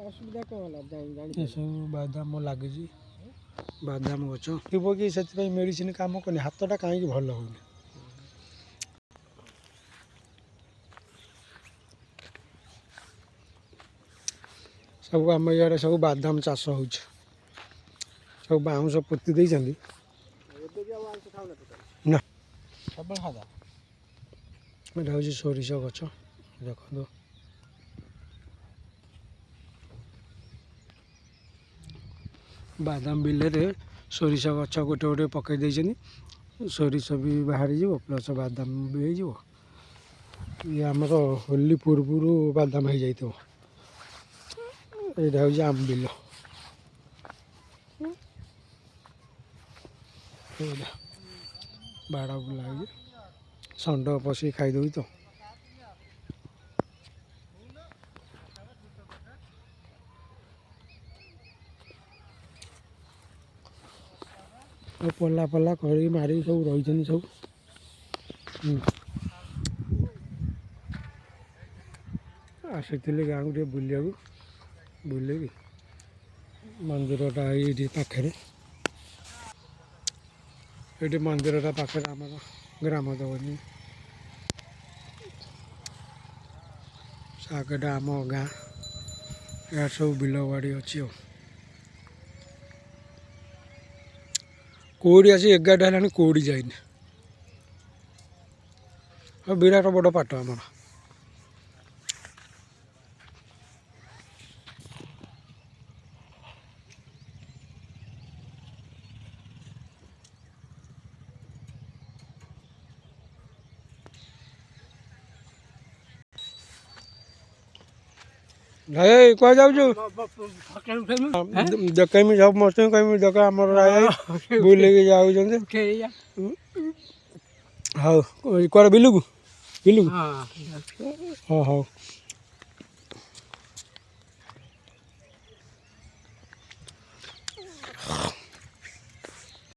असुविधा कौन होला ये सब बादाम लगी बादाम गच थी कि से मेडिसिन कम करनी हाथटा कहीं भल हो सब आम इे सब बादाम चाष हो सब बाउंश पोती ना सब खादा এটা হচ্ছে সরিষ গছ দেখুন বাদাম বিলেরে সরিষ গছ গোটে গোটে পকাই ଦେଇଛନ୍ତି ସୋରିଷ ବି ବାହାରିଯିବ ପ୍ଲସ୍ ବାଦାମ ବି ହେଇଯିବ ଇଏ ଆମର ହୋଲି ପୂର୍ବରୁ ବାଦାମ ହେଇଯାଇଥିବ ଏଇଟା ହେଉଛି ଆମ ବିଲ ବାଡ଼ ବୁଲା ହେଇଛି ଷଣ୍ଢ ପଶିକି ଖାଇଦେଉଛି ତ ପଲା ପଲା କରିକି ମାରିକି ସବୁ ରହିଛନ୍ତି ସବୁ ଆସିଥିଲି ଗାଁକୁ ଟିକେ ବୁଲିବାକୁ ବୁଲିକି ମନ୍ଦିରଟା ଏଇଠି ପାଖରେ ଏଇଠି ମନ୍ଦିରଟା ପାଖରେ ଆମର ଗ୍ରାମ ଦେବତୀ ସାଗଟା ଆମ ଗାଁ ଏହା ସବୁ ବିଲ ବାଡ଼ି ଅଛି ଆଉ କଉଡ଼ି ଆସି 11ଟା ହେଲାଣି କଉଡ଼ି ଯାଇନି ଆଉ ବିରାଟ ବଡ଼ ପାଟ ଆମର ଭାଇ କୁଆ ଯାଉଛୁ ଦେଖେଇମି ସବୁ ମସ୍ତ କହିମି ଦେଖ ଆମର ବୁଲିକି ଯାଉଛନ୍ତି ହଉ କୁଆଡ଼େ ବିଲୁକୁ ହଁ ହଉ